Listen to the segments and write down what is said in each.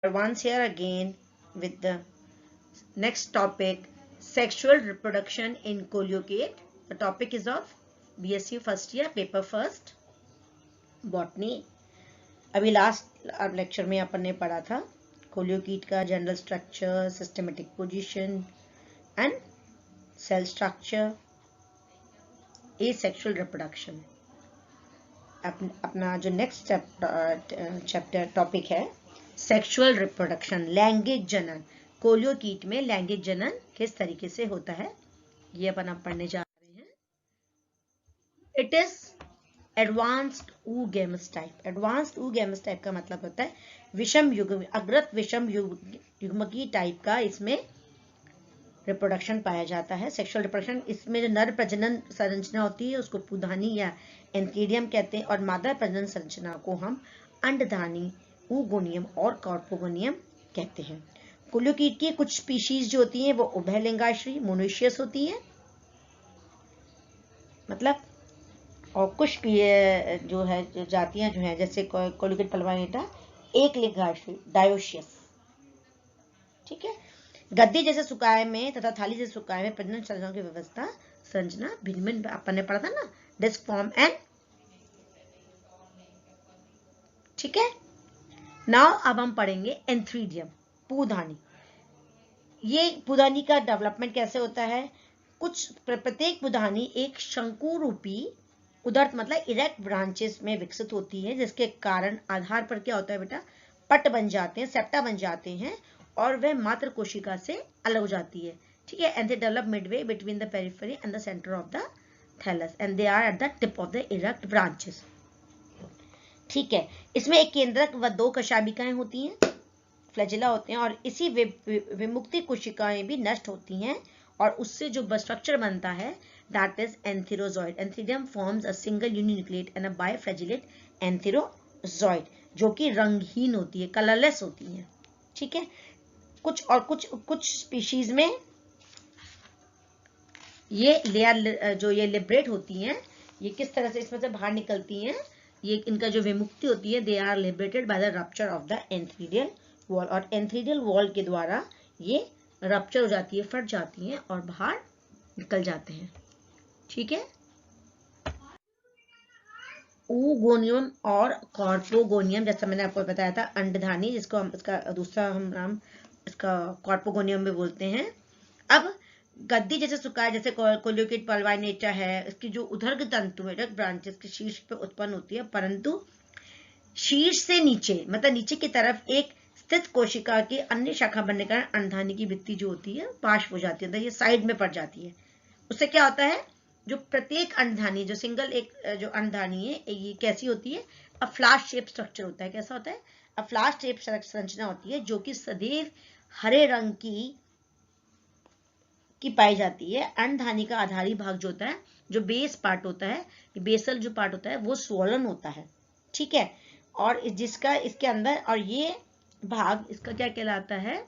Once here again with the next topic, sexual reproduction in colloquiate. The topic is of BSc first year, paper first, botany. अभी last lecture में अपन ने पढ़ा था coleochaete का general structure, systematic position and cell structure, asexual reproduction. अपना जो next chapter topic है सेक्सुअल रिप्रोडक्शन, लैंगिक जनन. कोलियोकीट में लैंगिक जनन किस तरीके से होता है ये अपन अब पढ़ने जा रहे हैं. It is advanced oogamous type. Advanced oogamous type का मतलब होता है विषम युग्म, अग्रत विषम युग्मकी टाइप का इसमें रिप्रोडक्शन पाया जाता है. सेक्सुअल रिप्रोडक्शन, इसमें जो नर प्रजनन संरचना होती है उसको पुधानी या एंथीडियम कहते हैं और मादा प्रजनन संरचना को हम अंडधानी, oogoनियम और कार्पोगोनियम कहते हैं. कोलियोकीट की कुछ स्पीशीज जो होती हैं वो उभयलिंगाश्री मोनोशियस होती हैं, मतलब, और कुछ ये जो है जो जातियां जो हैं जैसे कोलियोकीट पल्वानेटा एक लिंगाश्री डायोशियस. ठीक है. गद्दी जैसे सुकाय में तथा थाली जैसे सुकाय में प्रजनन संरचना की व्यवस्था संरचना भिन्न भिन्न अपन ने पढ़ा था ना, डिस्क फॉर्म एंड. ठीक है. नाउ अब हम पढ़ेंगे एंथ्रीडियम, पुधानी. ये पुधानी का डेवलपमेंट कैसे होता है. कुछ प्रत्येक पुधानी एक शंकु रूपी उदर्थ मतलब इरेक्ट ब्रांचेस में विकसित होती है, जिसके कारण आधार पर क्या होता है बेटा, पट बन जाते हैं, सेप्टा बन जाते हैं और वह मात्र कोशिका से अलग हो जाती है. ठीक है. And they develop midway between the periphery and the centre of the thallus and they are at the tip of the erect branches. ठीक है. इसमें एक केंद्रक व दो कशाभिकाएं होती हैं, फ्लैजिला होते हैं, और इसी विमुक्ति कोशिकाएं भी नष्ट होती हैं और उससे जो स्ट्रक्चर बनता है that is antherozoid. Antheridium forms a single uninucleate and a biflagellate antherozoid जो कि रंगहीन होती है, कलरलेस होती है. ठीक है. कुछ स्पीशीज में ये लेयर जो ये लिबरेट होती हैं, ये किस तरह से इसमें से बाहर निकलती हैं, ये इनका जो विमुक्ति होती है, they are liberated by the rupture of the antheridial wall, और एंथ्रीडियल वॉल के द्वारा ये रप्चर हो जाती है, फट जाती हैं और बाहर निकल जाते हैं. ठीक है. oogoनियम और कार्पोगोनियम, जैसा मैंने आपको बताया था, अंडधानी, जिसको हम इसका दूसरा हम नाम इसका कार्पोगोनियम भी बोलते हैं. अब गद्दी जैसे सुकाय जैसे कोलियोकीट पल्वानेटा है, इसकी जो उदर्ग तंतु है ब्रांचेस के शीर्ष पे उत्पन्न होती है, परंतु शीर्ष से नीचे मतलब नीचे की तरफ एक स्थित कोशिका की अन्य शाखा बनने के कारण अंडधानी की भित्ति जो होती है पार्श्व हो जाती है, ये साइड में पड़ जाती है. उससे क्या होता है, जो प्रत्येक अंडधानी जो सिंगल एक जो अंडधानी है ये कैसी होती है, अ फ्लास्क शेप स्ट्रक्चर होता है. कैसा होता है, अ फ्लास्क शेप संरचना होती है जो कि सदैव हरे रंग की पाई जाती है. अंडधानी का आधारी भाग जो होता है, जो बेस पार्ट होता है, बेसल जो पार्ट होता है वो स्वोलन होता है. ठीक है. और जिसका इसके अंदर, और ये भाग इसका क्या कहलाता है,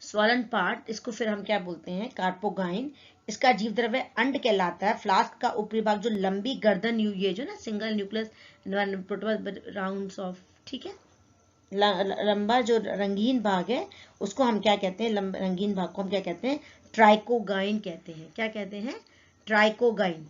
स्वोलन पार्ट, इसको फिर हम क्या बोलते हैं, कार्पोगाइन. इसका जीव द्रव्य अंड कहलाता है. फ्लास्क का ऊपरी भाग जो लंबी गर्दन ये जो ना सिंगल न्यूक्लियस राउंड्स ऑफ, ठीक है, लंबा जो रंगीन भाग है उसको हम क्या कहते हैं, रंगीन भाग को हम क्या कहते हैं, ट्राइकोगाइन कहते हैं. क्या कहते हैं, trichogyne.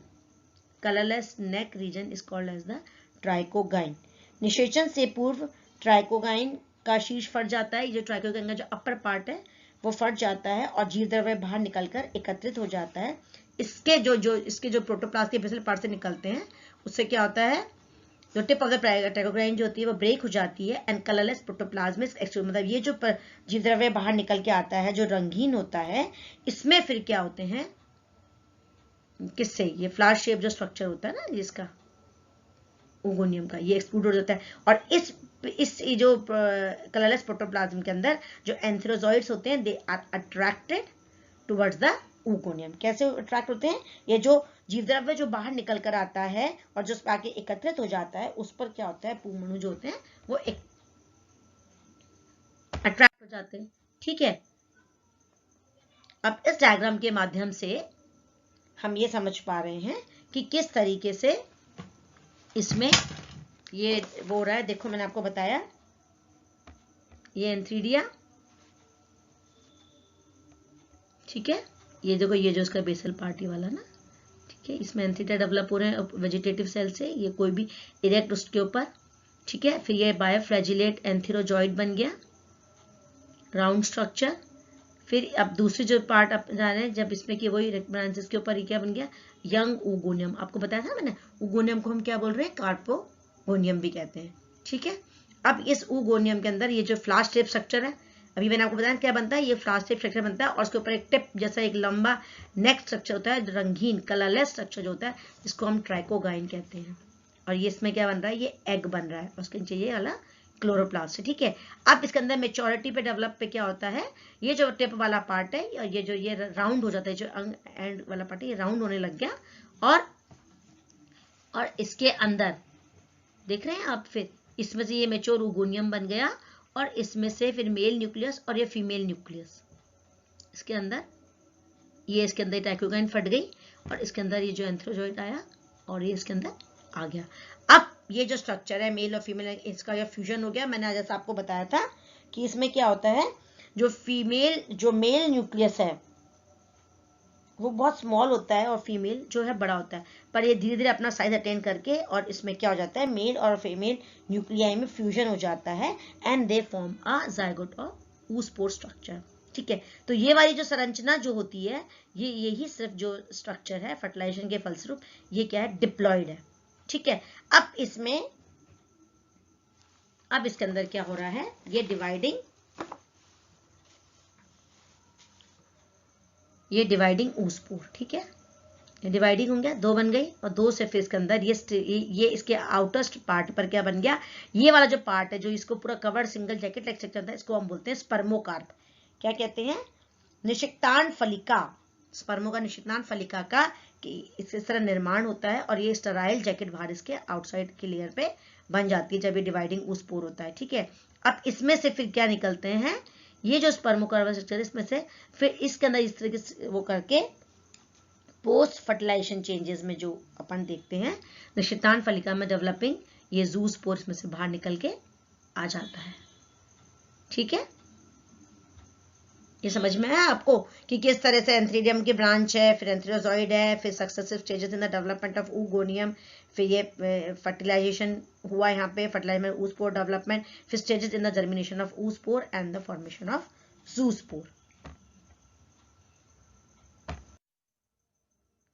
Colourless neck region is called as the trichogyne. निषेचन से पूर्व ट्राइकोगाइन का शीर्ष फट जाता है. ये जो ट्राइकोगाइन का जो अपर पार्ट है वो फट जाता है और जीव द्रव्य बाहर निकलकर एकत्रित हो जाता है. इसके जो प्रोटोप्लास्ट के बेसल पार्ट से निकलते हैं उससे क्या होता है, जो टिप ऑफ द ट्राइकोगाइन जो होती है वो ब्रेक हो जाती है एंड कलरलेस प्रोटोप्लाज्मिक एक्सट्रूड, मतलब ये जो जीव द्रव्य बाहर निकल के आता है जो रंगीन होता है, इसमें फिर क्या होते हैं, किससे, ये फ्लावर शेप जो स्ट्रक्चर होता है ना जिसका oogoनियम का, ये एक्सक्लूड हो जाता है. और इस जो कलरलेस प्रोटोप्लाज्म के अंदर जो एंथेरोजॉइड्स होते हैं, they are attracted towards the oogoनियम. कैसे अट्रैक्ट होते हैं, ये जो जीव द्रव्य जो बाहर निकल कर आता है और जो आके एकत्रित हो जाता है उस पर क्या होता है, पूर्णअणु जो होते हैं वो अट्रैक्ट हो जाते हैं. ठीक है. अब इस डायग्राम के माध्यम से हम ये समझ पा रहे हैं कि किस तरीके से इसमें ये वो हो रहा है. देखो मैंने आपको बताया ये एंथ्रीडिया, ठीक है। ये देखो ये जो उसका बेसल पार्टी वाला ना, ठीक है, इसमें एंथ्रीडिया डेवलप हो रहे हैं वेजिटेटिव सेल से, ये कोई भी इरेक्ट उसके ऊपर, ठीक है। फिर ये बायोफ्लैजिलेट एंथीरोजॉइड बन गया, राउंड स्ट्रक्चर। फिर अब दूसरी जो पार्ट आप जा रहे हैं, जब इसमें कि वही ब्रांचेस के ऊपर ये क्या बन गया, यंग ऊगोनियम। आपको बताया था मैंने, ऊगोनियम को हम क्या बोल रहे हैं, कार्पोगोनियम भी कहते हैं, ठीक है। अब इस ऊगोनियम के अंदर ये जो फ्लास्क शेप स्ट्रक्चर है, अभी मैंने आपको बताया क्या बनता है, ये फ्लास्क शेप स्ट्रक्चर बनता है और उसके ऊपर एक टिप जैसा एक लंबा नेक स्ट्रक्चर होता है, रंगीन कलरलेस स्ट्रक्चर जो होता है, जिसको हम ट्राइकोगाइन कहते हैं। और ये इसमें क्या बन रहा है, ये एग बन रहा है, उसके नीचे ये वाला क्लोरोप्लास्ट है, ठीक है। अब इसके अंदर मेच्योरिटी पे डेवलप पे क्या होता है, ये जो टिप वाला पार्ट है, और ये जो ये राउंड हो जाता है, जो एंड वाला पार्ट है, ये राउंड होने लग गया। और इसके अंदर देख रहे हैं आप, फिर इसमें से ये मेच्योर ऊगोनियम बन गया, और इसमें से फिर मेल न्यूक्लियस और ये फीमेल न्यूक्लियस इसके अंदर, ये इसके अंदर ट्राइकोगाइन फट गई, और इसके अंदर ये जो एंथ्रोजॉइड आया, और ये इसके अंदर आ गया। अब ये जो स्ट्रक्चर है मेल और फीमेल, इसका ये फ्यूजन हो गया। मैंने जैसा आपको बताया था कि इसमें क्या होता है, जो मेल न्यूक्लियस है वो बहुत स्मॉल होता है, और फीमेल जो है बड़ा होता है, पर ये धीरे धीरे अपना साइज अटेन करके, और इसमें क्या हो जाता है, मेल और फीमेल न्यूक्लियाई में फ्यूजन हो जाता है, and they form a zygote और oospore स्ट्रक्चर, ठीक है। तो ये वाली जो संरचना जो होती है, ये यही सिर्फ जो स्ट्रक्चर है फर्टिलाइजेशन के फलस्वरूप, ये क्या है, डिप्लॉयड है, ठीक है। अब इसके अंदर क्या हो रहा है, ये डिवाइडिंग oospore, ठीक है। ये डिवाइडिंग हो गया, दो बन गई, और दो से फिर इसके अंदर ये इसके आउटरस्ट पार्ट पर क्या बन गया, ये वाला जो पार्ट है जो इसको पूरा covered single jacket like structure होता है, इसको हम बोलते हैं स्पर्मोकार्प। क्या कहते हैं, निषिक्तान फलिका, स्पर्मो का निषिक्तान फलिका का कि इस तरह निर्माण होता है, और ये स्टेराइल जैकेट बाहर इसके आउटसाइड के लेयर पे बन जाती है जब ये डिवाइडिंग oospore होता है, ठीक है। अब इसमें से फिर क्या निकलते हैं, ये जो स्पर्मोकार्प स्ट्रक्चर, इसमें से फिर इसके अंदर इस तरीके से वो करके पोस्ट फर्टिलाइजेशन चेंजेस में जो अपन देखते हैं, निषिक्तान फलिका में डेवलपिंग ये ज़ूस्पोर में से बाहर निकल के आ जाता है, ठीक है। ये समझ में आया आपको कि किस तरह से एंथ्रीडियम की ब्रांच है, फिर एंथ्रोजॉइड है, फिर successive stages in the development of oogonium, फिर ये फर्टिलाइजेशन हुआ यहाँ पे, फर्टिलाइजेशन oospore डेवलपमेंट, फिर stages in the germination of oospore and the formation of zoospore.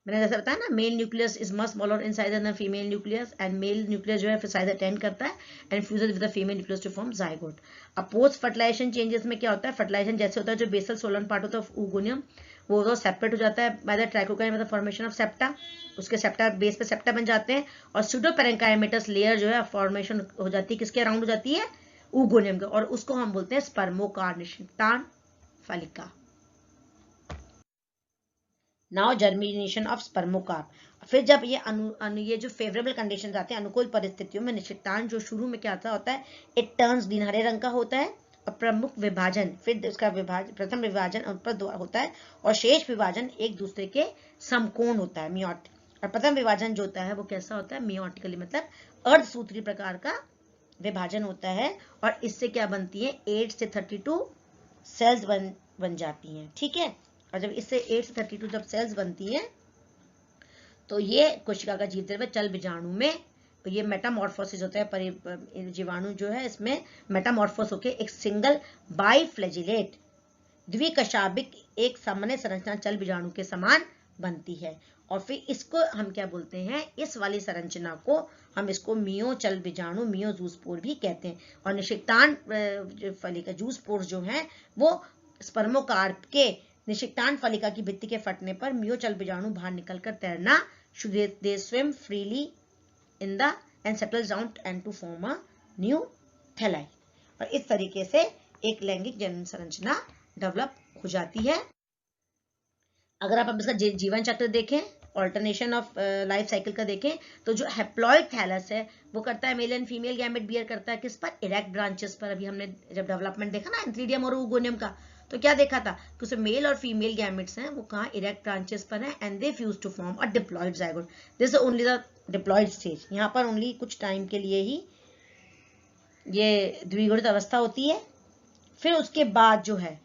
मैंने जैसा बताया ना, male nucleus is much smaller in size than the female nucleus, and male nucleus जो है फिर साइज अटेन करता है and fuses with the female nucleus to form zygote. अब पोस्ट फर्टिलाइजेशन चेंजेस में क्या होता है, फर्टिलाइजेशन जैसे होता है, जो बेसल सोलन पार्ट होता है ऊगोनियम, वो तो सेपरेट हो जाता है बाय द ट्राइकोगाइन मतलब फॉर्मेशन ऑफ सेप्टा, उसके सेप्टा बेस पे सेप्टा बन जाते हैं, और सूडोपेरेन्काइमेटस लेयर जो है फॉर्मेशन हो जाती है, किसके अराउंड हो जाती है, ऊगोनियम के, और उसको हम बोलते हैं स्पर्मोकार्प, निषिक्तान फलिका। Now germination of spermocarp. फिर जब ये जो फेवरेबल कंडीशन आते हैं, अनुकूल परिस्थितियों में, निषिक्तान जो शुरू में क्या होता है, इट टर्न्स ग्रीन, हरे रंग का होता है, और प्रमुख विभाजन, फिर उसका प्रथम विभाजन होता है, और शेष विभाजन एक दूसरे के समकोण होता है, मियोट। और प्रथम विभाजन जो होता है वो कैसा होता है, मियोटिकली, मतलब अर्धसूत्री प्रकार का विभाजन होता है, और इससे क्या बनती है, 8 से 32 सेल्स बन जाती हैं, ठीक है। और जब इससे 8 से 32 जब सेल्स बनती हैं, तो ये कोशिका का जीव द्रव्य चल बीजाणु में ये मेटामॉर्फोसिस होता है, जीवाणु जो है इसमें मेटामॉर्फोस होकर एक सिंगल बाइफ्लैजिलेट द्विकशाभिक एक सामान्य संरचना चल बीजाणु के समान बनती है। और फिर इसको हम क्या बोलते हैं, इस वाली संरचना को हम इसको मियो चल बीजाणु, मियो ज़ूस्पोर भी कहते हैं। और निषिक्तान फलिका ज़ूस्पोर जो है वो स्पर्मोकार्प के निषिक्तान फलिका की भित्ति के फटने पर मियो चल बीजाणु बाहर निकलकर तैरना शुरू, they swim freely in the and settles down and to form a new thalli. और इस तरीके से एक लैंगिक जनन संरचना डेवलप हो जाती है। अगर आप अब इसका जीवन चक्र देखें, ऑल्टरनेशन ऑफ लाइफ साइकिल का देखें, तो जो हैप्लॉइड थैलस है वो करता है male and female gamete bear करता है, किस पर, इरेक्ट ब्रांचेस पर। अभी हमने जब डेवलपमेंट देखा ना एंथ्रीडियम और ऊगोनियम का, तो क्या देखा था कि उसमें मेल और फीमेल गैमेट्स हैं वो कहाँ, इरेक्ट ब्रांचेस पर हैं, and they fuse to form a diploid zygote. This is only the diploid stage, यहाँ पर ओनली कुछ टाइम के लिए ही ये द्विगुणित अवस्था होती है, फिर उसके बाद जो है,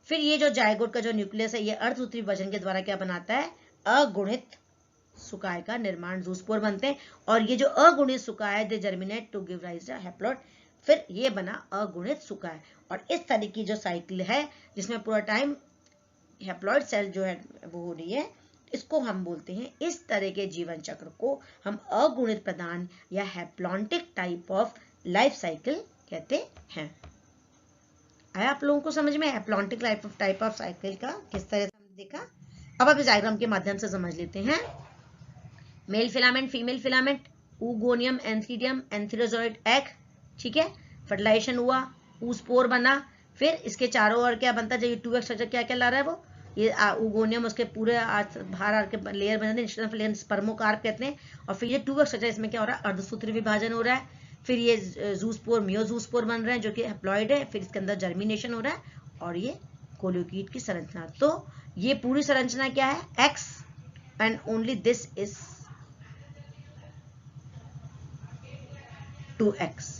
फिर ये जो जायगोट का जो न्यूक्लियस है, ये अर्धसूत्री विभाजन के द्वारा क्या बनाता है, अगुणित सुकाय का निर्माण, ज़ूस्पोर बनते हैं। और ये जो अगुणित सुकाय they germinate to give rise to haploid, फिर ये बना अगुणित सुकाय। और इस तरह की जो साइकिल है जिसमें पूरा टाइम हैप्लॉइड सेल जो है वो हो रही है, इसको हम बोलते हैं, इस तरह के जीवन चक्र को हम अगुणित प्रदान या haplontic type of life cycle कहते हैं। आया आप लोगों को समझ में हैप्लॉन्टिक टाइप ऑफ साइकिल का किस तरह से हमने देखा। अब आप इस डायग्राम के माध्यम से समझ लेते हैं। Male filament, female filament, oogonia, antheridium, antherozoid egg, ठीक है, फर्टिलाइजेशन हुआ, oospore बना, फिर इसके चारों ओर क्या बनता है, 2x स्ट्रक्चर क्या क्या ला रहा है वो, ये oogonia उसके पूरे बाहर आके लेयर बना है, स्पर्मोकार्प कहते हैं। और फिर ये 2x स्ट्रक्चर, इसमें क्या हो रहा है, अर्धसूत्री विभाजन हो रहा है। फिर ये ज़ूस्पोर, मियोज़ूस्पोर बन रहे हैं जो कि हैप्लॉइड है। फिर इसके अंदर जर्मिनेशन हो रहा है और ये कोलियोकीट की संरचना। तो ये पूरी संरचना क्या है, x and only this is 2x,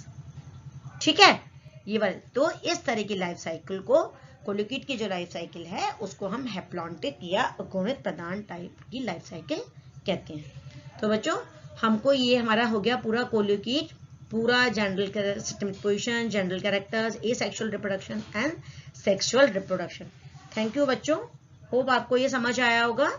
ठीक है, ये वाले। तो इस तरह की लाइफ साइकिल को, कोलियोकीट की जो लाइफ साइकिल है उसको हम हैप्लॉन्टिक या अगुणित प्रदान टाइप की लाइफ साइकिल कहते हैं। तो बच्चों हमको ये हमारा हो गया पूरा कोलियोकीट, पूरा general systemic position, general characters, asexual reproduction and sexual reproduction. Thank you बच्चों, होप आपको ये समझ आया होगा।